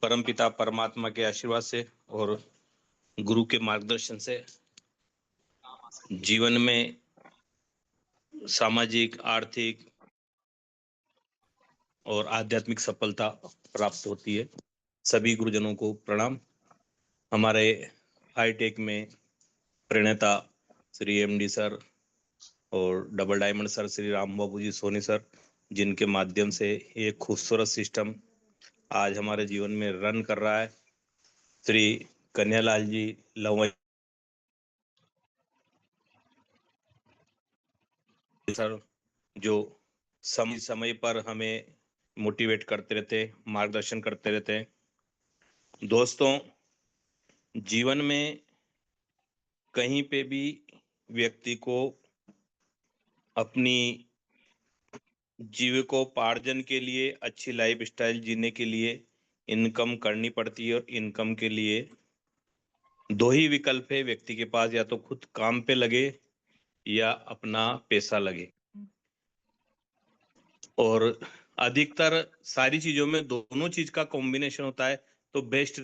परमपिता परमात्मा के आशीर्वाद से और गुरु के मार्गदर्शन से जीवन में सामाजिक, आर्थिक और आध्यात्मिक सफलता प्राप्त होती है। सभी गुरुजनों को प्रणाम। हमारे हाईटेक में प्रणेता श्री एमडी सर और double diamond sir Shri Ram Babu ji Soni sir, जिनके माध्यम से ये खूबसूरत सिस्टम आज हमारे जीवन में रन कर रहा है। श्री कन्हैयालाल जी लवई सर, जो समय समय पर हमें मोटिवेट करते रहते, मार्गदर्शन करते रहते हैं। दोस्तों, जीवन में कहीं पे भी व्यक्ति को अपनी जीविकोपार्जन के लिए, अच्छी लाइफ स्टाइल जीने के लिए इनकम करनी पड़ती है और इनकम के लिए दो ही विकल्प है व्यक्ति के पास, या तो खुद काम पे लगे या अपना पैसा लगे। और अधिकतर सारी चीजों में दोनों चीज का कॉम्बिनेशन होता है तो बेस्ट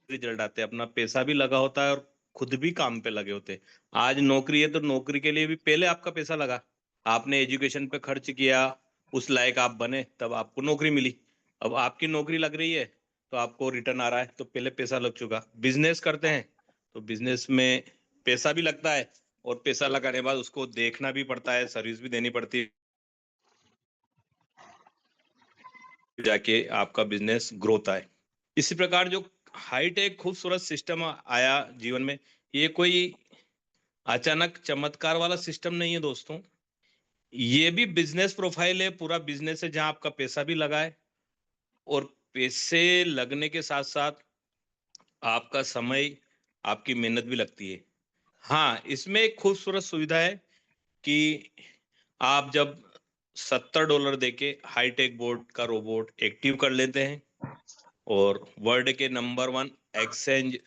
रिजल्ट आते हैं। अपना पैसा भी लगा होता है और खुद भी काम पे लगे होते हैं। आज नौकरी है तो नौकरी के लिए भी पहले आपका पैसा लगा, आपने एजुकेशन पे खर्च किया, उस लायक आप बने, तब आपको नौकरी मिली। अब आपकी नौकरी लग रही है तो आपको रिटर्न आ रहा है, तो पहले पैसा लग चुका। बिजनेस करते हैं तो बिजनेस में पैसा भी लगता है और पैसा लगाने के बाद उसको देखना भी पड़ता है, सर्विस भी देनी पड़ती है, जाके आपका बिजनेस ग्रोथ आए। इसी प्रकार जो हाईटेक खूबसूरत सिस्टम आया जीवन में, ये कोई अचानक चमत्कार वाला सिस्टम नहीं है दोस्तों। ये भी बिजनेस प्रोफाइल है, पूरा बिजनेस है जहां आपका पैसा भी लगा है और पैसे लगने के साथ साथ आपका समय, आपकी मेहनत भी लगती है। हाँ, इसमें एक खूबसूरत सुविधा है कि आप जब $70 देके हाईटेक बोर्ड का रोबोट एक्टिव कर लेते हैं और वर्ल्ड के नंबर 1 एक्सचेंज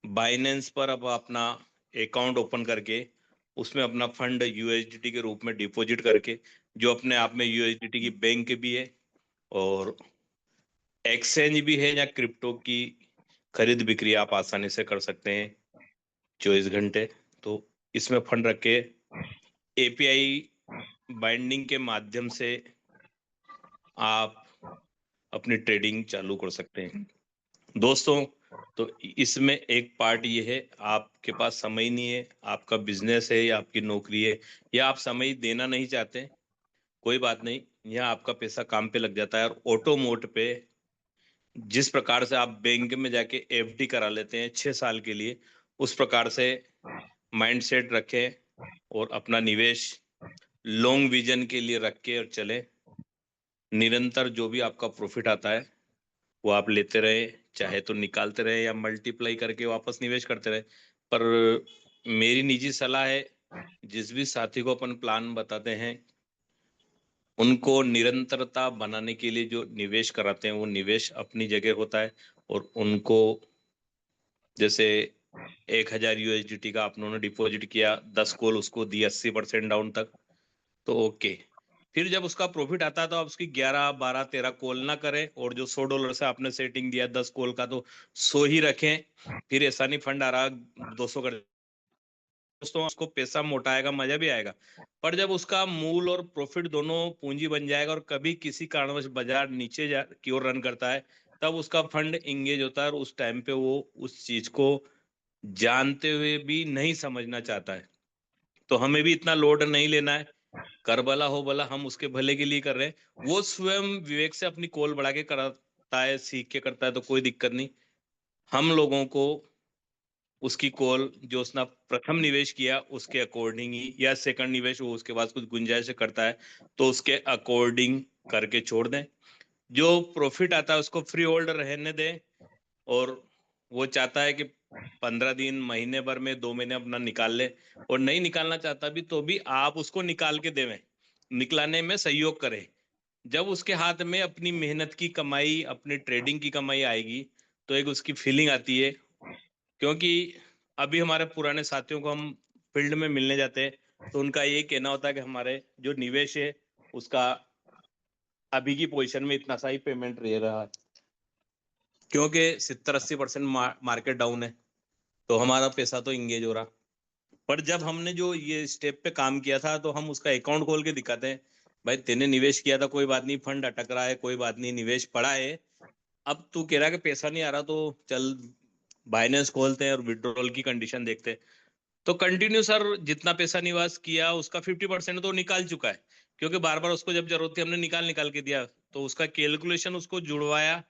बाइनेंस पर अब अपना अकाउंट ओपन करके उसमें अपना फंड यूएसडीटी के रूप में डिपॉजिट करके, जो अपने आप में यूएसडीटी की बैंक भी है और एक्सचेंज भी है, या क्रिप्टो की खरीद बिक्री आप आसानी से कर सकते हैं 24 घंटे। तो इसमें फंड रख के एपीआई बाइंडिंग के माध्यम से आप अपनी ट्रेडिंग चालू कर सकते हैं। दोस्तों, तो इसमें एक पार्ट ये है, आपके पास समय नहीं है, आपका बिजनेस है या आपकी नौकरी है, या आप समय देना नहीं चाहते, कोई बात नहीं, यहाँ आपका पैसा काम पे लग जाता है। और ऑटो मोड पे जिस प्रकार से आप बैंक में जाके एफडी करा लेते हैं 6 साल के लिए, उस प्रकार से माइंड सेट रखें और अपना निवेश लॉन्ग विजन के लिए रख के और चले। निरंतर जो भी आपका प्रॉफिट आता है वो आप लेते रहे, चाहे तो निकालते रहे या मल्टीप्लाई करके वापस निवेश करते रहे। पर मेरी निजी सलाह है, जिस भी साथी को अपन प्लान बताते हैं उनको निरंतरता बनाने के लिए जो निवेश कराते हैं वो निवेश अपनी जगह होता है। और उनको जैसे 1000 USDT का आप उन्होंने डिपॉजिट किया, 10 कॉल उसको दी 80% डाउन तक, तो ओके। फिर जब उसका प्रॉफिट आता है तो आप उसकी 11 12 13 कॉल ना करें, और जो $100 से आपने सेटिंग दिया 10 कॉल का, तो 100 ही रखें। फिर ऐसा नहीं फंड आ रहा 200 कर, दोस्तों उसको पैसा मोटाएगा, मजा भी आएगा, पर जब उसका मूल और प्रॉफिट दोनों पूंजी बन जाएगा और कभी किसी कारणवश बाजार नीचे की ओर रन करता है, तब उसका फंड इंगेज होता है और उस टाइम पे वो उस चीज को जानते हुए भी नहीं समझना चाहता है। तो हमें भी इतना लोड नहीं लेना है, कर भला हो भला, हम उसके भले के लिए कर रहे हैं। वो स्वयं विवेक से अपनी कॉल बढ़ा के करता है, सीख के करता है, तो कोई दिक्कत नहीं। हम लोगों को उसकी कॉल जो उसने प्रथम निवेश किया उसके अकॉर्डिंग ही, या सेकंड निवेश वो उसके बाद कुछ गुंजाइश करता है तो उसके अकॉर्डिंग करके छोड़ दें। जो प्रॉफिट आता है उसको फ्री होल्ड रहने दें, और वो चाहता है कि 15 दिन, महीने भर में, 2 महीने अपना निकाल ले, और नहीं निकालना चाहता भी तो भी आप उसको निकाल के देवें, निकलाने में सहयोग करें। जब उसके हाथ में अपनी मेहनत की कमाई, अपनी ट्रेडिंग की कमाई आएगी तो एक उसकी फीलिंग आती है। क्योंकि अभी हमारे पुराने साथियों को हम फील्ड में मिलने जाते हैं तो उनका ये कहना होता है कि हमारे जो निवेश है उसका अभी की पोजीशन में इतना सा ही पेमेंट रह रहा है। क्योंकि 70-80% मार्केट डाउन है, तो हमारा पैसा तो इंगेज हो रहा। पर जब हमने जो ये स्टेप पे काम किया था, तो हम उसका अकाउंट खोल के दिखाते हैं, भाई तेने निवेश किया था, कोई बात नहीं, फंड अटक रहा है, कोई बात नहीं, निवेश पड़ा है, अब तू कह रहा है कि पैसा नहीं आ रहा, तो चल बाइनेंस खोलते हैं और विड्रॉल की कंडीशन देखते हैं। तो कंटिन्यू सर जितना पैसा निवेश किया उसका 50% तो निकाल चुका है, क्योंकि बार बार उसको जब जरूरत थी हमने निकाल निकाल के दिया, तो उसका कैलकुलेशन उसको जुड़वाया।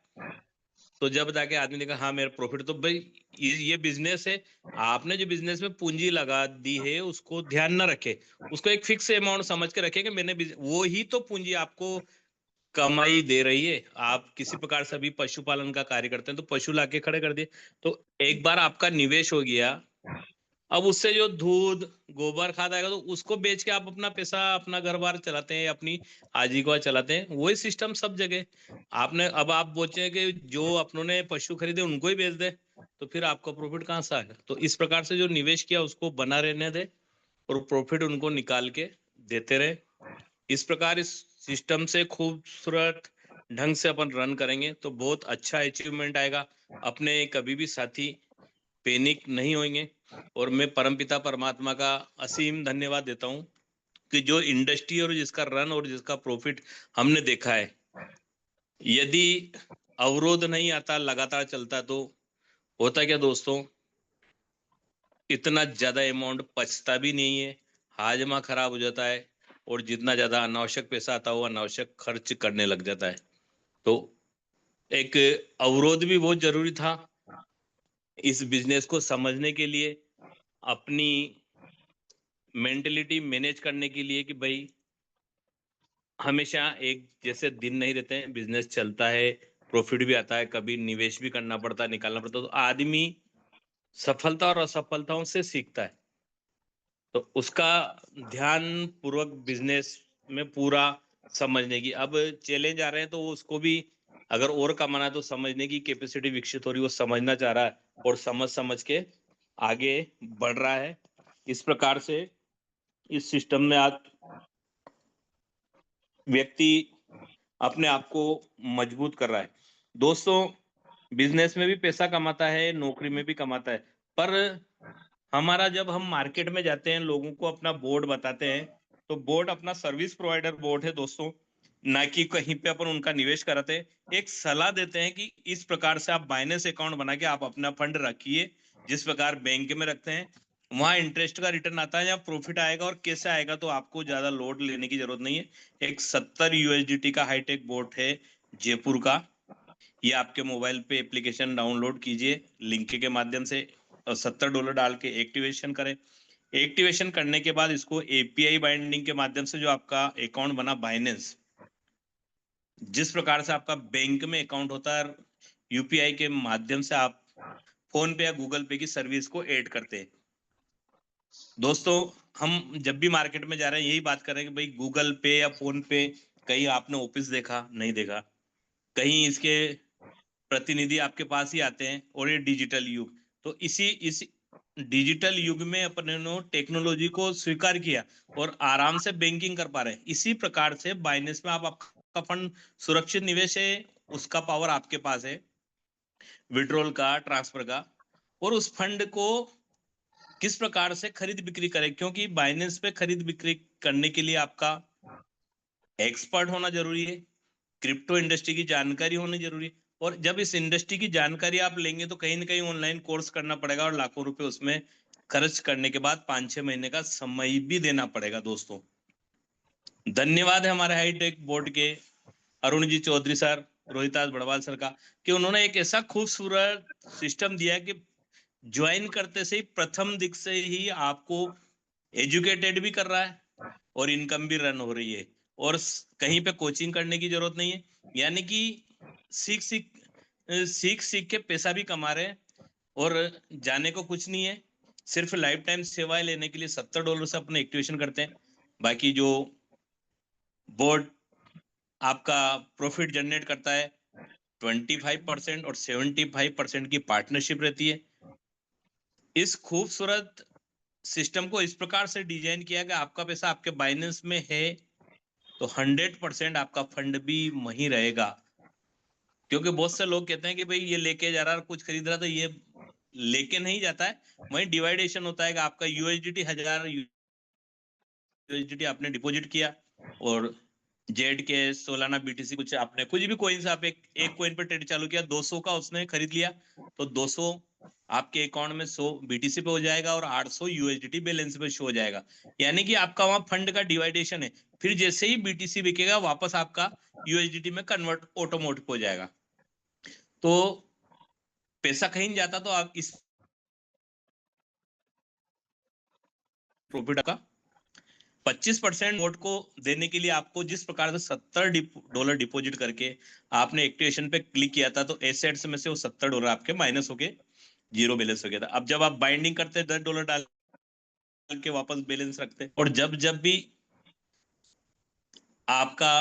तो जब जाके आदमी ने कहा हाँ मेरा प्रॉफिट, तो भाई ये बिजनेस है, आपने जो बिजनेस में पूंजी लगा दी है उसको ध्यान ना रखे, उसको एक फिक्स अमाउंट समझ के रखे कि मैंने वो ही तो पूंजी आपको कमाई दे रही है। आप किसी प्रकार से अभी पशुपालन का कार्य करते हैं, तो पशु लाके खड़े कर दिए, तो एक बार आपका निवेश हो गया, अब उससे जो दूध गोबर खाद आएगा, तो उसको बेच के आप अपना पैसा, अपना घर बार चलाते हैं, अपनी आजीविका चलाते हैं। वही सिस्टम सब जगह। आपने अब आप बोचे कि जो अपनों ने पशु खरीदे उनको ही बेच दे, तो फिर आपका प्रॉफिट कहाँ से आएगा? तो इस प्रकार से जो निवेश किया उसको बना रहने दे, और प्रॉफिट उनको निकाल के देते रहे। इस प्रकार इस सिस्टम से खूबसूरत ढंग से अपन रन करेंगे तो बहुत अच्छा अचीवमेंट आएगा। अपने कभी भी साथी पैनिक नहीं होंगे। और मैं परमपिता परमात्मा का असीम धन्यवाद देता हूँ कि जो इंडस्ट्री और जिसका रन और जिसका प्रॉफिट हमने देखा है, यदि अवरोध नहीं आता, लगातार चलता, तो होता क्या दोस्तों, इतना ज्यादा अमाउंट बचता भी नहीं है, हाजमा खराब हो जाता है, और जितना ज्यादा अनावश्यक पैसा आता है वो अनावश्यक खर्च करने लग जाता है। तो एक अवरोध भी बहुत जरूरी था इस बिजनेस को समझने के लिए, अपनी मेंटेलिटी मैनेज करने के लिए, कि भाई हमेशा एक जैसे दिन नहीं रहते हैं, बिजनेस चलता है, प्रॉफिट भी आता है, कभी निवेश भी करना पड़ता है, निकालना पड़ता है, तो आदमी सफलता और असफलताओं से सीखता है। तो उसका ध्यान पूर्वक बिजनेस में पूरा समझने की, अब चैलेंज आ रहे हैं, तो उसको भी अगर और कमाना है तो समझने की कैपेसिटी विकसित हो रही है, वो समझना चाह रहा है और समझ समझ के आगे बढ़ रहा है। इस प्रकार से इस सिस्टम में आज व्यक्ति अपने आप को मजबूत कर रहा है। दोस्तों, बिजनेस में भी पैसा कमाता है, नौकरी में भी कमाता है, पर हमारा जब हम मार्केट में जाते हैं, लोगों को अपना बोर्ड बताते हैं, तो बोर्ड अपना सर्विस प्रोवाइडर बोर्ड है दोस्तों, ना कि कहीं पे अपन उनका निवेश कराते हैं। एक सलाह देते हैं कि इस प्रकार से आप बाइनेंस अकाउंट बना के आप अपना फंड रखिए, जिस प्रकार बैंक में रखते हैं, वहां इंटरेस्ट का रिटर्न आता है या प्रॉफिट आएगा, और कैसे आएगा, तो आपको ज्यादा लोड लेने की जरूरत नहीं है। एक 70 यूएसडीटी का हाईटेक बोर्ड है जयपुर का, ये आपके मोबाइल पे एप्लीकेशन डाउनलोड कीजिए लिंक के माध्यम से, और $70 डाल के एक्टिवेशन करें। एक्टिवेशन करने के बाद इसको एपीआई बाइंडिंग के माध्यम से, जो आपका अकाउंट बना बाइनेंस, जिस प्रकार से आपका बैंक में अकाउंट होता है, यूपीआई के माध्यम से आप फोन पे या गूगल पे की सर्विस को ऐड करते हैं। दोस्तों, हम जब भी मार्केट में जा रहे हैं यही बात कर रहे हैं कि भाई गूगल पे या फोन पे, कहीं आपने ऑफिस देखा नहीं देखा, कहीं इसके प्रतिनिधि आपके पास ही आते हैं, और ये डिजिटल युग, तो इस डिजिटल युग में अपने ने टेक्नोलॉजी को स्वीकार किया और आराम से बैंकिंग कर पा रहे हैं। इसी प्रकार से बाइनेंस में आप आपका फंड सुरक्षित निवेश है, उसका पावर आपके पास है, विड्रॉल का, ट्रांसफर का, और उस फंड को किस प्रकार से खरीद बिक्री करें, क्योंकि बाइनेंस पे खरीद बिक्री करने के लिए आपका एक्सपर्ट होना जरूरी है, क्रिप्टो इंडस्ट्री की जानकारी होनी जरूरी है, और जब इस इंडस्ट्री की जानकारी आप लेंगे तो कहीं ना कहीं ऑनलाइन कोर्स करना पड़ेगा, और लाखों रुपए उसमें खर्च करने के बाद 5-6 महीने का समय भी देना पड़ेगा। दोस्तों, धन्यवाद है हमारे हाईटेक बोर्ड के अरुण जी चौधरी सर, रोहितास बड़वाल सर का, कि उन्होंने एक ऐसा खूबसूरत सिस्टम दिया कि ज्वाइन करते से ही प्रथम दिख से ही आपको एजुकेटेड भी कर रहा है, और इनकम भी रन हो रही है, और कहीं पे कोचिंग करने की जरूरत नहीं है, यानी कि सीख सीख सीख सीख के पैसा भी कमा रहे हैं, और जाने को कुछ नहीं है। सिर्फ लाइफ टाइम सेवाएं लेने के लिए $70 से अपने एक्टिवेशन करते हैं। बाकी जो बोर्ड आपका प्रॉफिट जनरेट करता है, 25% और 75% की पार्टनरशिप रहती है। इस खूबसूरत सिस्टम को इस प्रकार से डिजाइन किया कि आपका पैसा आपके बाइनेंस में है, तो 100% आपका फंड भी वहीं रहेगा, क्योंकि बहुत से लोग कहते हैं कि भाई ये लेके जा रहा है, कुछ खरीद रहा, तो ये लेके नहीं जाता है। वहीं डिवाइडेशन होता है कि आपका यूएसडीटी 1000 यूएसडीटी आपने डिपॉजिट किया, और जेड के सोलाना बीटीसी कुछ आपने कुछ भी कोइन से आप एक कोइन पे ट्रेड चालू किया, 200 का उसने खरीद लिया, तो 200 आपके अकाउंट में 100 बीटीसी पे हो जाएगा और 800 यूएसडीटी बैलेंस पे शो हो जाएगा। यानी कि आपका वहां फंड का डिवाइडेशन है। फिर जैसे ही बीटीसी बिकेगा वापस आपका यूएसडीटी में कन्वर्ट ऑटोमेटिक हो जाएगा। तो पैसा कहीं नहीं जाता, तो आप इस प्रॉफिट का 25% नोट को देने के लिए आपको जिस प्रकार से $70 डिपॉजिट करके आपने एक्टिवेशन पे क्लिक किया था, तो एसेट्स में से वो $70 आपके माइनस होके जीरो बैलेंस हो गया था। अब जब आप बाइंडिंग करते हैं $10 डाल के वापस बैलेंस रखते हैं, और जब जब भी आपका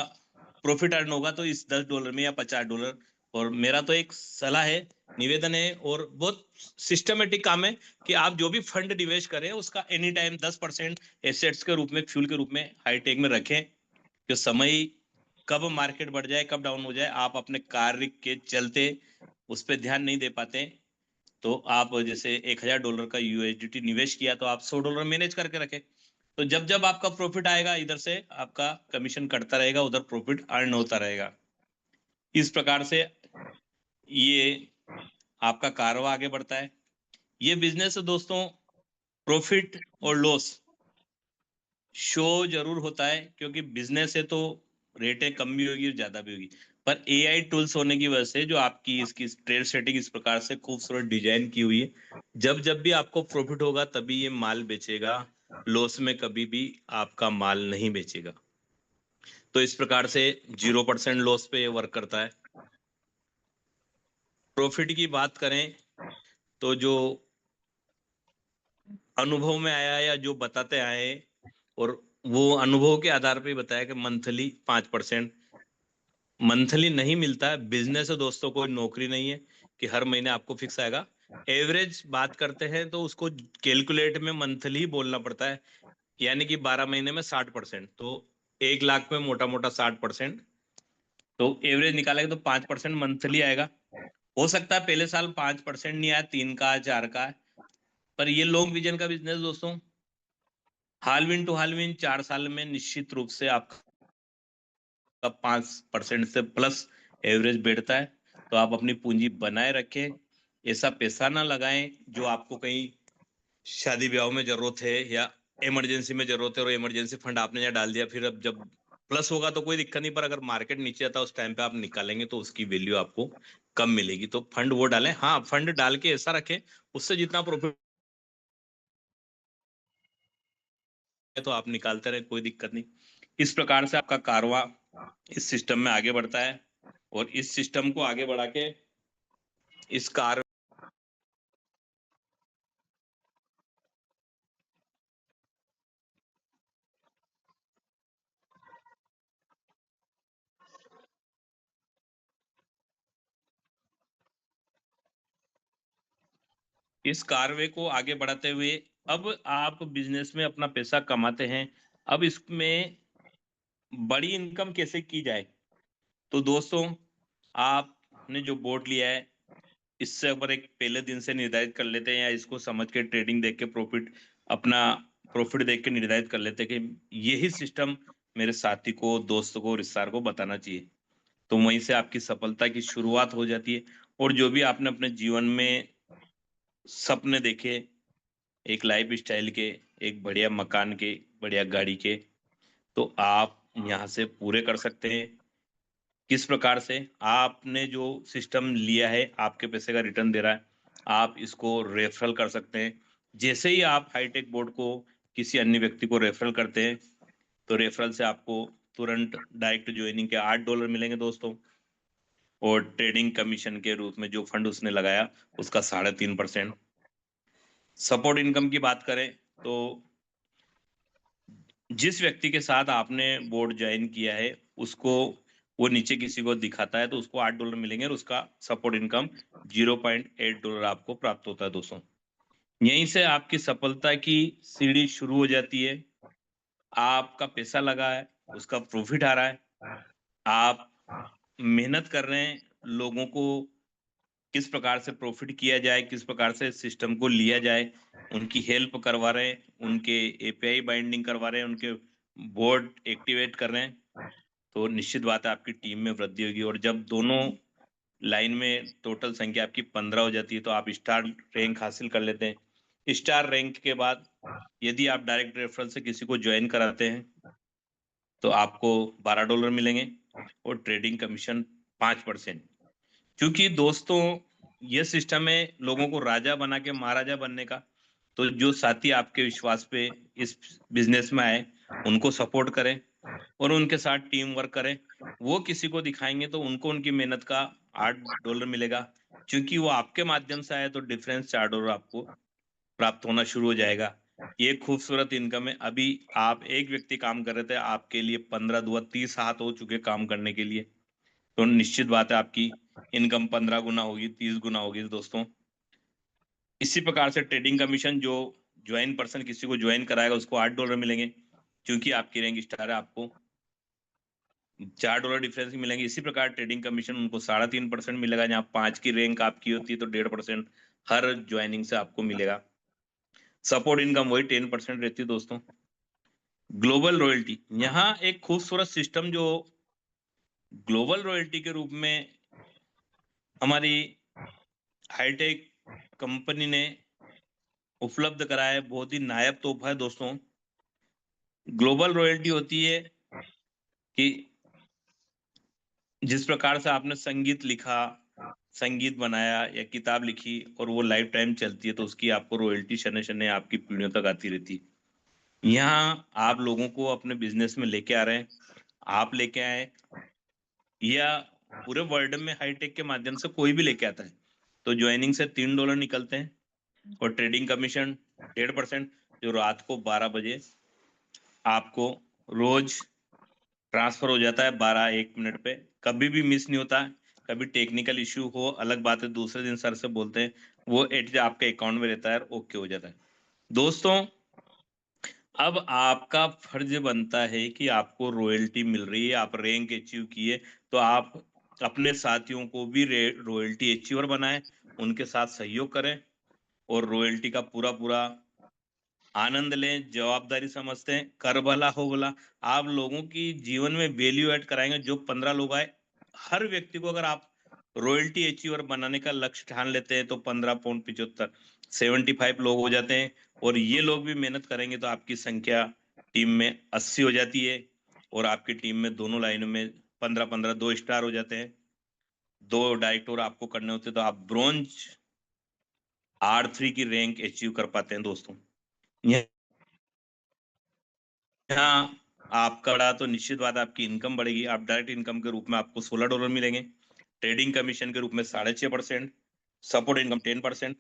प्रॉफिट अर्न होगा तो इस $10 में या $50, और मेरा तो एक सलाह है, निवेदन है, और बहुत सिस्टमेटिक काम है कि आप जो भी फंड निवेश करें उसका एनी टाइम 10% एसेट्स के रूप में, फ्यूल के रूप में, हाईटेक में रखें। कि समय कब मार्केट बढ़ जाए कब डाउन हो जाए, आप अपने कार्य के चलते उस पर ध्यान नहीं दे पाते। तो आप जैसे $1000 का यूएसडीटी निवेश किया, तो आप $100 मैनेज करके रखें। तो जब जब आपका प्रॉफिट आएगा, इधर से आपका कमीशन कटता रहेगा, उधर प्रॉफिट अर्न होता रहेगा। इस प्रकार से ये आपका कारोबार आगे बढ़ता है। ये बिजनेस दोस्तों प्रॉफिट और लॉस शो जरूर होता है, क्योंकि बिजनेस है तो रेटें कम भी होगी और ज्यादा भी होगी। पर एआई टूल्स होने की वजह से जो आपकी इसकी ट्रेड सेटिंग इस प्रकार से खूबसूरत डिजाइन की हुई है, जब जब भी आपको प्रॉफिट होगा तभी ये माल बेचेगा, लॉस में कभी भी आपका माल नहीं बेचेगा। तो इस प्रकार से 0% लॉस पे वर्क करता है। प्रॉफिट की बात करें तो जो अनुभव में आया या जो बताते आए, और वो अनुभव के आधार पे बताया कि मंथली 5%, मंथली नहीं मिलता है। बिजनेस है दोस्तों, कोई नौकरी नहीं है कि हर महीने आपको फिक्स आएगा। एवरेज बात करते हैं तो उसको कैलकुलेट में मंथली ही बोलना पड़ता है, यानी कि 12 महीने में 60%, तो 1 लाख में मोटा मोटा 60%। तो एवरेज निकालेंगे तो 5% मंथली आएगा। हो सकता है पहले साल 5% नहीं आया, 3 का 4 का, पर ये लॉन्ग विजन का बिजनेस दोस्तों, हालविन टू हालविन 4 साल में निश्चित रूप से आपका 5% से प्लस एवरेज बैठता है। तो आप अपनी पूंजी बनाए रखें, ऐसा पैसा ना लगाएं जो आपको कहीं शादी ब्याह में जरूरत है या इमरजेंसी में जरूरत है, और इमरजेंसी फंड आपने यहाँ डाल दिया, फिर अब जब प्लस होगा तो कोई दिक्कत नहीं, पर अगर मार्केट नीचे आता है उस टाइम पे आप निकालेंगे तो उसकी वैल्यू आपको कम मिलेगी। तो फंड वो डालें, हाँ फंड डाल के ऐसा रखें उससे जितना प्रॉफिट है तो आप निकालते रहे, कोई दिक्कत नहीं। इस प्रकार से आपका कारवा इस सिस्टम में आगे बढ़ता है, और इस सिस्टम को आगे बढ़ा के इस कार इस कारवे को आगे बढ़ाते हुए अब आप बिजनेस में अपना पैसा कमाते हैं। अब इसमें बड़ी इनकम कैसे की जाए, तो दोस्तों आपने जो बोर्ड लिया है इससे ऊपर एक पहले दिन से निर्धारित कर लेते हैं, या इसको समझ के ट्रेडिंग देख के प्रॉफिट अपना प्रॉफिट देख के निर्धारित कर लेते हैं कि यही सिस्टम मेरे साथी को, दोस्त को, रिश्तेदार को बताना चाहिए। तो वहीं से आपकी सफलता की शुरुआत हो जाती है। और जो भी आपने अपने जीवन में सपने देखे, एक लाइफ स्टाइल के, एक बढ़िया मकान के, बढ़िया गाड़ी के, तो आप यहाँ से पूरे कर सकते हैं। किस प्रकार से आपने जो सिस्टम लिया है आपके पैसे का रिटर्न दे रहा है, आप इसको रेफरल कर सकते हैं। जैसे ही आप हाईटेक बोर्ड को किसी अन्य व्यक्ति को रेफरल करते हैं, तो रेफरल से आपको तुरंत डायरेक्ट ज्वाइनिंग के $8 मिलेंगे दोस्तों, और ट्रेडिंग कमीशन के रूप में जो फंड उसने लगाया उसका 3.5%। सपोर्ट इनकम की बात करें तो जिस व्यक्ति के साथ आपने बोर्ड ज्वाइन किया है उसको वो नीचे किसी को दिखाता है तो उसको $8 मिलेंगे, और उसका सपोर्ट इनकम $0.8 आपको प्राप्त होता है दोस्तों। यहीं से आपकी सफलता की सीढ़ी शुरू हो जाती है। आपका पैसा लगा है, उसका प्रॉफिट आ रहा है, आप मेहनत कर रहे हैं, लोगों को किस प्रकार से प्रॉफिट किया जाए, किस प्रकार से सिस्टम को लिया जाए, उनकी हेल्प करवा रहे हैं, उनके एपीआई बाइंडिंग करवा रहे हैं, उनके बोर्ड एक्टिवेट कर रहे हैं, तो निश्चित बात है आपकी टीम में वृद्धि होगी। और जब दोनों लाइन में टोटल संख्या आपकी 15 हो जाती है तो आप स्टार रैंक हासिल कर लेते हैं। स्टार रैंक के बाद यदि आप डायरेक्ट रेफरल से किसी को ज्वाइन कराते हैं तो आपको $12 मिलेंगे और ट्रेडिंग कमीशन 5%। क्योंकि दोस्तों ये सिस्टम है लोगों को राजा बना के महाराजा बनने का। तो जो साथी आपके विश्वास पे इस बिजनेस में आए उनको सपोर्ट करें और उनके साथ टीम वर्क करें। वो किसी को दिखाएंगे तो उनको उनकी मेहनत का $8 मिलेगा। क्योंकि वो आपके माध्यम से आए तो डिफरेंस $4 आपको प्राप्त होना शुरू हो जाएगा। ये खूबसूरत इनकम है। अभी आप एक व्यक्ति काम कर रहे थे, आपके लिए 15 दुआ 30 हाथ हो चुके काम करने के लिए। तो निश्चित बात है आपकी इनकम 15 गुना होगी, 30 गुना होगी दोस्तों। इसी प्रकार से ट्रेडिंग कमीशन जो ज्वाइन पर्सन किसी को ज्वाइन कराएगा उसको $8 मिलेंगे। क्योंकि आपकी रैंक स्टार है, आपको $4 डिफरेंस की मिलेंगे। इसी प्रकार ट्रेडिंग कमीशन उनको 3.5% मिलेगा। जहाँ 5 की रैंक आपकी होती है तो 1.5% हर ज्वाइनिंग से आपको मिलेगा। सपोर्ट इनकम वही 10% रहती है दोस्तों। ग्लोबल रॉयल्टी, यहाँ एक खूबसूरत सिस्टम जो ग्लोबल रॉयल्टी के रूप में हमारी हाईटेक कंपनी ने उपलब्ध कराया है, बहुत ही नायाब तोहफा है दोस्तों। ग्लोबल रॉयल्टी होती है कि जिस प्रकार से आपने संगीत लिखा, संगीत बनाया या किताब लिखी और वो लाइफ टाइम चलती है तो उसकी आपको रॉयल्टी शने शने आपकी पीढ़ियों तक आती रहती है। यहाँ आप लोगों को अपने बिजनेस में लेके आ रहे हैं, आप लेके आए या पूरे वर्ल्ड में हाईटेक के माध्यम से कोई भी लेके आता है तो ज्वाइनिंग से $3 निकलते हैं और ट्रेडिंग कमीशन 1.5% जो रात को 12 बजे आपको रोज ट्रांसफर हो जाता है 12-1 मिनट पे। कभी भी मिस नहीं होता है। कभी टेक्निकल इश्यू हो अलग बात है, दूसरे दिन सर से बोलते हैं, वो एट आपके अकाउंट में रहता है, ओके हो जाता है। दोस्तों अब आपका फर्ज बनता है कि आपको रॉयल्टी मिल रही है, आप रैंक अचीव किए तो आप अपने साथियों को भी रॉयल्टी अचीवर बनाएं, उनके साथ सहयोग करें और रॉयल्टी का पूरा पूरा आनंद लें, जवाबदारी समझते हैं। कर भला हो भला, आप लोगों की जीवन में वैल्यू ऐड कराएंगे। जो 15 लोग आए, हर व्यक्ति को अगर आप रॉयल्टी अचीवर बनाने का लक्ष्य ठान लेते हैं तो 15.75 75 लोग हो जाते हैं। और ये लोग भी मेहनत करेंगे तो आपकी संख्या टीम में 80 हो जाती है और आपकी टीम में दोनों लाइनों में 15-15 2 स्टार हो जाते हैं। 2 डायरेक्ट और आपको करने होते तो आप ब्रॉन्ज R3 की रैंक अचीव कर पाते हैं दोस्तों। यहाँ आपका बढ़ा तो निश्चित बात आपकी इनकम बढ़ेगी। आप डायरेक्ट इनकम के रूप में आपको $16 मिलेंगे, ट्रेडिंग कमीशन के रूप में 6.5%, सपोर्ट इनकम 10%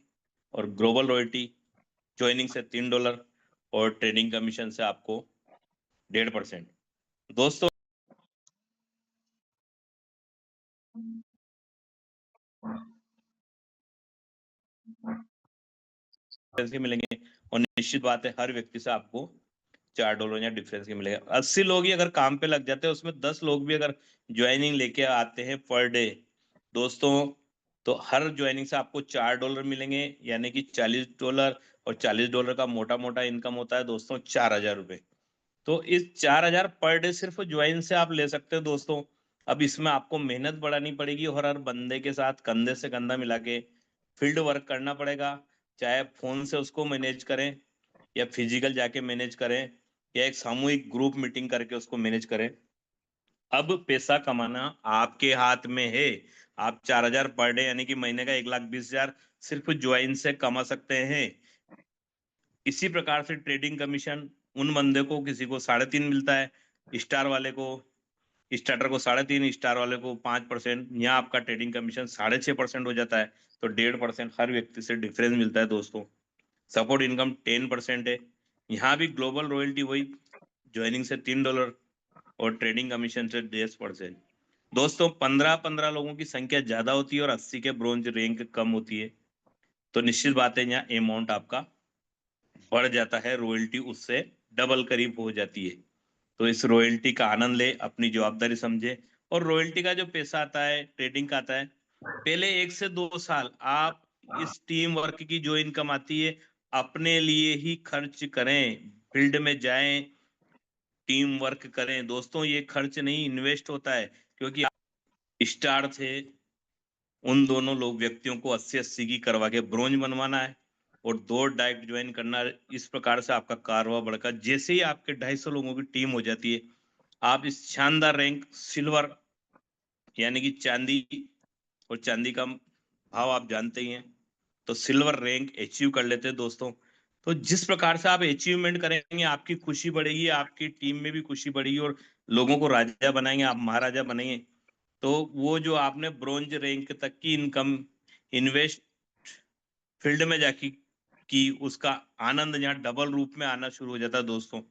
और ग्लोबल रॉयल्टी ज्वाइनिंग से $3 और ट्रेडिंग कमीशन से आपको 1.5%। दोस्तों मिलेंगे और निश्चित बात है हर व्यक्ति से आपको $4 या डिफरेंस के मिलेगा। 80 लोग ही अगर काम पे लग जाते हैं, उसमें 10 लोग भी अगर ज्वाइनिंग लेके आते हैं पर डे दोस्तों, तो हर ज्वाइनिंग से आपको $4 मिलेंगे, यानी कि $40 और $40 का मोटा मोटा इनकम होता है दोस्तों 4,000 रुपए। तो इस 4,000 पर डे सिर्फ ज्वाइन से आप ले सकते हो दोस्तों। अब इसमें आपको मेहनत बढ़ानी पड़ेगी और हर बंदे के साथ कंधे से कंधा मिला के फील्ड वर्क करना पड़ेगा। चाहे फोन से उसको मैनेज करें या फिजिकल जाके मैनेज करें या एक सामूहिक ग्रुप मीटिंग करके उसको मैनेज करें। अब पैसा कमाना आपके हाथ में है। आप 4,000 पर डे यानी कि महीने का 1,20,000 सिर्फ ज्वाइन से कमा सकते हैं। इसी प्रकार से ट्रेडिंग कमीशन उन बंदे को किसी को 3.5 मिलता है, स्टार वाले को, स्टार्टर को 3.5, स्टार वाले को 5%। यहाँ आपका ट्रेडिंग कमीशन 6.5% हो जाता है तो 1.5% हर व्यक्ति से डिफरेंस मिलता है दोस्तों। सपोर्ट इनकम 10% है। यहाँ भी ग्लोबल रॉयल्टी वही ज्वाइनिंग से $3 और ट्रेडिंग कमीशन से 10%। दोस्तों 15-15 लोगों की संख्या ज्यादा होती है और 80 के ब्रोंज रैंक कम होती है तो निश्चित बात है यहाँ अमाउंट आपका बढ़ जाता है, रॉयल्टी उससे डबल करीब हो जाती है। तो इस रॉयल्टी का आनंद ले, अपनी जवाबदारी समझे और रॉयल्टी का जो पैसा आता है, ट्रेडिंग का आता है, पहले 1 से 2 साल आप इस टीम वर्क की जो इनकम आती है अपने लिए ही खर्च करें, फील्ड में जाएं, टीम वर्क करें दोस्तों। ये खर्च नहीं, इन्वेस्ट होता है। क्योंकि आप स्टार थे, उन दोनों लोग व्यक्तियों को 80-80 की करवा के ब्रोंज बनवाना है और 2 डायरेक्ट ज्वाइन करना है। इस प्रकार से आपका कारवा बढ़कर जैसे ही आपके 250 लोगों की टीम हो जाती है, आप इस शानदार रैंक सिल्वर यानी कि चांदी, और चांदी का भाव आप जानते ही हैं, तो सिल्वर रैंक अचीव कर लेते हैं दोस्तों। तो जिस प्रकार से आप अचीवमेंट करेंगे, आपकी खुशी बढ़ेगी, आपकी टीम में भी खुशी बढ़ेगी, और लोगों को राजा बनाएंगे, आप महाराजा बनेंगे। तो वो जो आपने ब्रोंज रैंक तक की इनकम इन्वेस्ट फील्ड में जाके की, उसका आनंद यहाँ डबल रूप में आना शुरू हो जाता है दोस्तों।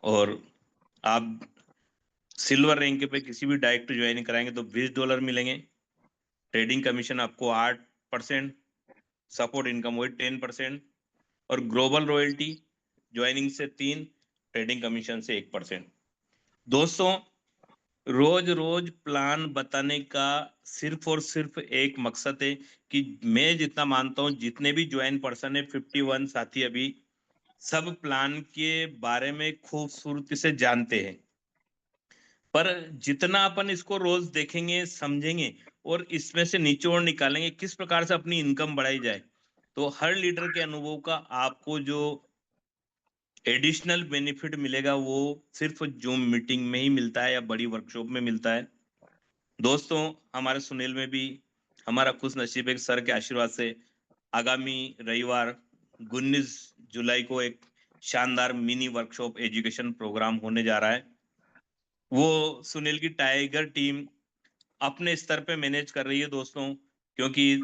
और आप सिल्वर रैंक पे किसी भी डायरेक्ट ज्वाइन कराएंगे तो $20 मिलेंगे, ट्रेडिंग कमीशन आपको 8%, सपोर्ट इनकम वही 10%, और ग्लोबल रॉयल्टी ज्वाइनिंग से 3, ट्रेडिंग कमीशन से 1%। दोस्तों, रोज रोज प्लान बताने का सिर्फ और सिर्फ एक मकसद है कि मैं जितना मानता हूं, जितने भी ज्वाइन पर्सन है 51 साथी अभी, सब प्लान के बारे में खूबसूरती से जानते हैं। पर जितना अपन इसको रोज देखेंगे, समझेंगे और इसमें से निचोड़ निकालेंगे किस प्रकार से अपनी इनकम बढ़ाई जाए, तो हर लीडर के अनुभव का आपको जो एडिशनल बेनिफिट मिलेगा वो सिर्फ जूम मीटिंग में ही मिलता है या बड़ी वर्कशॉप में मिलता है। दोस्तों, हमारे सुनील में भी हमारा खुश नसीब एक सर के आशीर्वाद से आगामी रविवार 19 जुलाई को एक शानदार मिनी वर्कशॉप एजुकेशन प्रोग्राम होने जा रहा है। वो सुनील की टाइगर टीम अपने स्तर पे मैनेज कर रही है दोस्तों। क्योंकि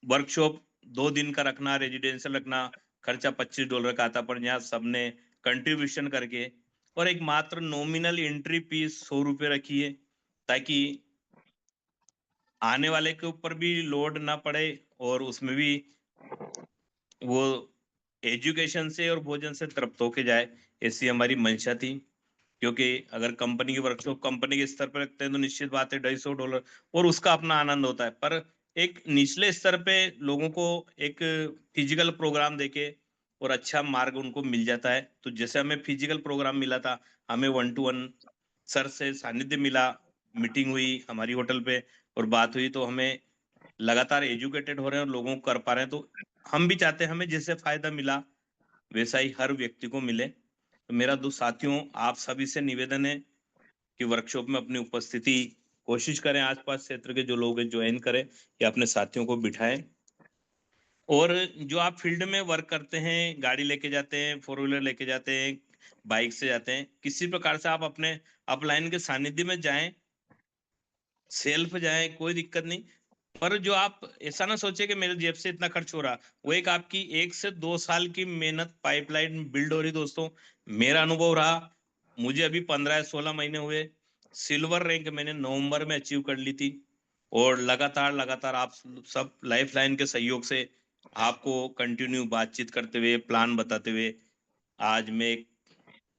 वर्कशॉप 2 दिन का रखना, रेजिडेंशियल रखना, खर्चा $25 का आता, पर यहाँ सबने कंट्रीब्यूशन करके और एक मात्र नॉमिनल एंट्री फीस ₹100 रखी है, ताकि आने वाले के ऊपर भी लोड ना पड़े और उसमें भी वो एजुकेशन से और भोजन से तृप्त होके जाए, ऐसी हमारी मंशा थी। क्योंकि अगर कंपनी की वर्कशॉप कंपनी के स्तर पर रखते हैं तो निश्चित बात है $250 और उसका अपना आनंद होता है। पर एक निचले स्तर पे लोगों को एक फिजिकल प्रोग्राम देके और अच्छा मार्ग उनको मिल जाता है। तो जैसे हमें फिजिकल प्रोग्राम मिला था, हमें 1-to-1 सर से सानिध्य मिला, मीटिंग हुई हमारी होटल पे और बात हुई, तो हमें लगातार एजुकेटेड हो रहे हैं और लोगों को कर पा रहे हैं। तो हम भी चाहते हैं हमें जैसे फायदा मिला वैसा ही हर व्यक्ति को मिले। तो मेरा दो साथियों, आप सभी से निवेदन है कि वर्कशॉप में अपनी उपस्थिति कोशिश करें, आसपास क्षेत्र के जो लोग हैं ज्वाइन करें या अपने साथियों को बिठाएं। और जो आप फील्ड में वर्क करते हैं, गाड़ी लेके जाते हैं, 4 व्हीलर लेके जाते हैं, बाइक से जाते हैं, किसी प्रकार से आप अपने अपलाइन के सानिध्य में जाएं, सेल्फ जाएं, कोई दिक्कत नहीं। पर जो आप ऐसा ना सोचे कि मेरे जेब से इतना खर्च हो रहा, वो एक आपकी 1 से 2 साल की मेहनत पाइपलाइन बिल्ड हो रही दोस्तों। मेरा अनुभव रहा, मुझे अभी 15 या 16 महीने हुए, सिल्वर रैंक मैंने नवंबर में अचीव कर ली थी। और लगातार लगातार आप सब लाइफ लाइन के सहयोग से आपको कंटिन्यू बातचीत करते हुए, प्लान बताते हुए आज मैं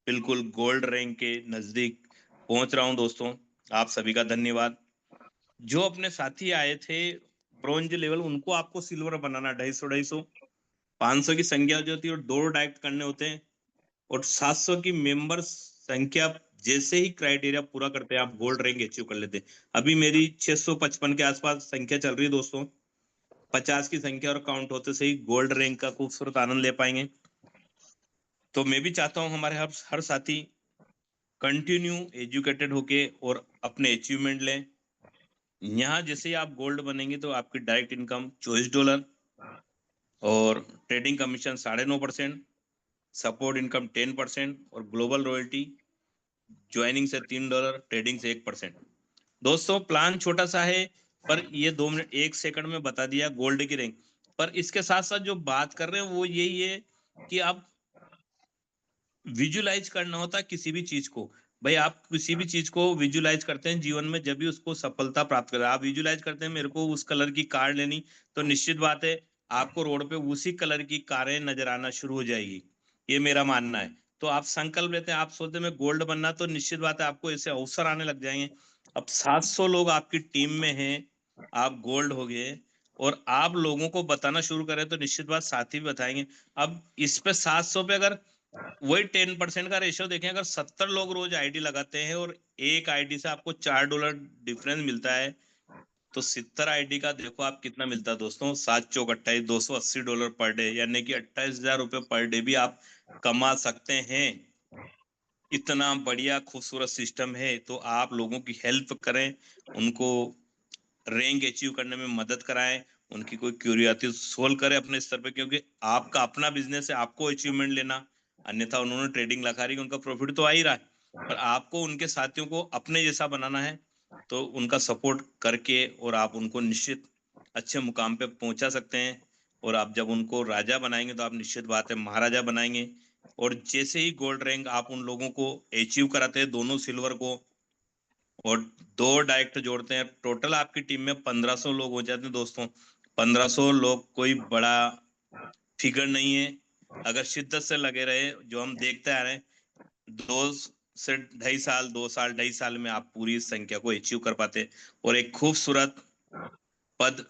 बिल्कुल गोल्ड रैंक के नजदीक पहुंच रहा हूं दोस्तों। आप सभी का धन्यवाद। जो अपने साथी आए थे ब्रॉन्ज लेवल, उनको आपको सिल्वर बनाना, 250 500 की संख्या जो होती है और 2 डायरेक्ट करने होते हैं, और 700 की मेंबर संख्या जैसे ही क्राइटेरिया पूरा करते हैं आप गोल्ड रैंक अचीव कर लेते हैं। अभी मेरी 655 के आसपास संख्या चल रही है दोस्तों। 50 की संख्या और काउंट होते से ही गोल्ड रैंक का खूबसूरत आनंद ले पाएंगे। तो मैं भी चाहता हूं हमारे हर साथी कंटिन्यू एजुकेटेड होके और अपने अचीवमेंट लें। यहाँ जैसे ही आप गोल्ड बनेंगे तो आपकी डायरेक्ट इनकम $24 और ट्रेडिंग कमीशन 9.5%, सपोर्ट इनकम 10% और ग्लोबल रॉयल्टी ज्वाइनिंग से $3, ट्रेडिंग से 1%। दोस्तों, प्लान छोटा सा है, पर ये 2 मिनट 1 सेकंड में बता दिया गोल्ड की रैंक। पर इसके साथ साथ जो बात कर रहे हैं वो यही है कि आप विजुलाइज करना होता है किसी भी चीज को। भाई, आप किसी भी चीज को विजुलाइज करते हैं जीवन में, जब भी उसको सफलता प्राप्त कर, आप विजुलाइज करते हैं मेरे को उस कलर की कार लेनी, तो निश्चित बात है आपको रोड पे उसी कलर की कारें नजर आना शुरू हो जाएगी। ये मेरा मानना है। तो आप संकल्प लेते हैं, आप सोचते हैं मैं गोल्ड बनना, तो निश्चित बात है आपको ऐसे अवसर आने लग जाएंगे। अब 700 लोग आपकी टीम में हैं, आप गोल्ड हो गए और आप लोगों को बताना शुरू करें तो निश्चित बात साथी भी बताएंगे। अब इस पे 700 पे अगर वही 10% का रेशियो देखें, अगर 70 लोग रोज आईडी लगाते हैं और एक आईडी से आपको $4 डिफरेंस मिलता है, तो 70 आईडी का देखो आप कितना मिलता है दोस्तों, 7 चौक 28, $280 पर डे, यानी कि 28,000 रुपये पर डे भी आप कमा सकते हैं। इतना बढ़िया खूबसूरत सिस्टम है, तो आप लोगों की हेल्प करें, उनको रैंक अचीव करने में मदद कराएं, उनकी कोई क्यूरियोसिटी सोल्व करें अपने स्तर पे, क्योंकि आपका अपना बिजनेस है, आपको अचीवमेंट लेना। अन्यथा उन्होंने ट्रेडिंग लगा रही, उनका प्रॉफिट तो आ ही रहा है, पर आपको उनके साथियों को अपने जैसा बनाना है। तो उनका सपोर्ट करके और आप उनको निश्चित अच्छे मुकाम पे पहुंचा सकते हैं। और आप जब उनको राजा बनाएंगे तो आप निश्चित बात है महाराजा बनाएंगे। और जैसे ही गोल्ड रैंक आप उन लोगों को अचीव कराते हैं, दोनों सिल्वर को और दो डायरेक्ट जोड़ते हैं, टोटल आपकी टीम में 1500 लोग हो जाते हैं दोस्तों। 1500 लोग कोई बड़ा फिगर नहीं है। अगर शिद्दत से लगे रहे, जो हम देखते आ रहे हैं, 2 से 2.5 साल, 2 साल 2.5 साल में आप पूरी संख्या को अचीव कर पाते हैं। और एक खूबसूरत पद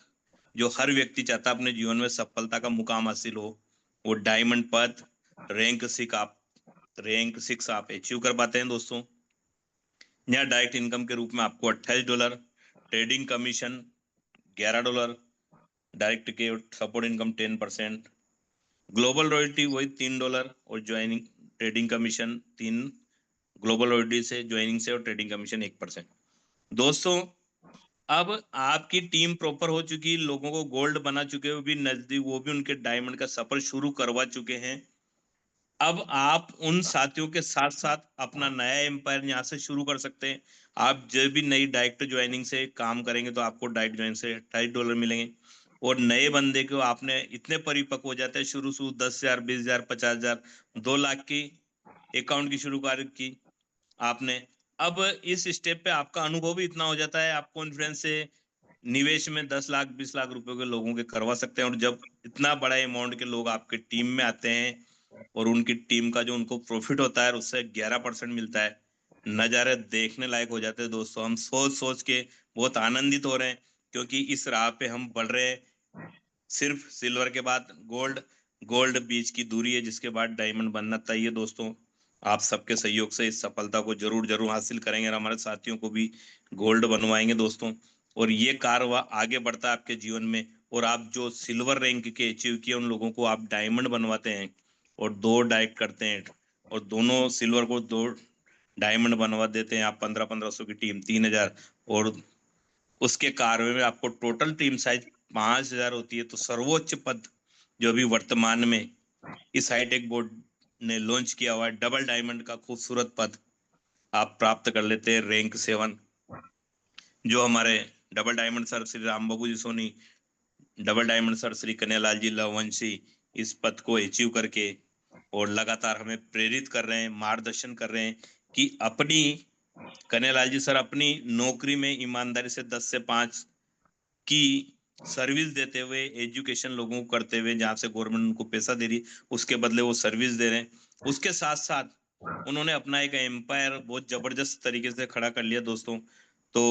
जो हर व्यक्ति चाहता है अपने जीवन में सफलता का मुकाम हासिल हो, वो डायमंड पद रैंक 6 आप अचीव कर पाते हैं दोस्तों। यहाँ डायरेक्ट इनकम के रूप में आपको $28, ट्रेडिंग कमीशन $11, डायरेक्ट के सपोर्ट इनकम 10%, ग्लोबल रॉयल्टी वही $3 और joining trading commission 3, global royalty से ज्वाइनिंग से और ट्रेडिंग कमीशन 1%। दोस्तों अब आपकी टीम प्रॉपर हो चुकी, लोगों को गोल्ड बना चुके, वो भी नजदीक, वो भी उनके डायमंड का सफर शुरू करवा चुके हैं। अब आप उन साथियों के साथ साथ अपना नया एम्पायर यहाँ से शुरू कर सकते हैं। आप जब भी नई डायरेक्ट ज्वाइनिंग से काम करेंगे तो आपको डायरेक्ट ज्वाइन से $28 मिलेंगे। और नए बंदे को आपने इतने परिपक्व हो जाते हैं, शुरू शुरू 10,000, 20,000, 50,000, 2 लाख की अकाउंट की शुरू की आपने। अब इस स्टेप पे आपका अनुभव भी इतना हो जाता है, आप कॉन्फिडेंस से निवेश में 10 लाख 20 लाख रुपए के लोगों के करवा सकते हैं। और जब इतना बड़ा अमाउंट के लोग आपके टीम में आते हैं और उनकी टीम का जो उनको प्रॉफिट होता है उससे 11% मिलता है, नज़ारे देखने लायक हो जाते हैं दोस्तों। हम सोच सोच के बहुत आनंदित हो रहे हैं, क्योंकि इस राह पे हम बढ़ रहे हैं। सिर्फ सिल्वर के बाद गोल्ड, गोल्ड बीच की दूरी है, जिसके बाद डायमंड बनना तय है दोस्तों। आप सबके सहयोग से इस सफलता को जरूर जरूर हासिल करेंगे और हमारे साथियों को भी गोल्ड बनवाएंगे दोस्तों। और ये कारवा आगे बढ़ता है आपके जीवन में, और आप जो सिल्वर रैंक के अचीव किए उन लोगों को आप डायमंड बनवाते हैं और 2 डायरेक्ट करते हैं, और दोनों सिल्वर को 2 डायमंड बनवा देते हैं। आप 1500 की टीम 3,000, और उसके कार्य में आपको टोटल टीम साइज 5,000 होती है। तो सर्वोच्च पद जो अभी वर्तमान में इस हाईटेक बोर्ड ने लॉन्च किया हुआ है, डबल डायमंड का खूबसूरत पद आप प्राप्त कर लेते हैं, रैंक 7। जो हमारे double diamond sir Shri Ram Babu ji Soni, double diamond sir Shri Kanhaiyalal ji Lavanshi इस पद को अचीव करके और लगातार हमें प्रेरित कर रहे हैं, मार्गदर्शन कर रहे हैं कि अपनी, कन्हैयालाल जी सर अपनी नौकरी में ईमानदारी से 10 से 5 की सर्विस देते हुए, एजुकेशन लोगों को करते हुए, जहाँ से गवर्नमेंट उनको पैसा दे रही उसके बदले वो सर्विस दे रहे हैं। उसके साथ साथ उन्होंने अपना एक एम्पायर बहुत जबरदस्त तरीके से खड़ा कर लिया दोस्तों। तो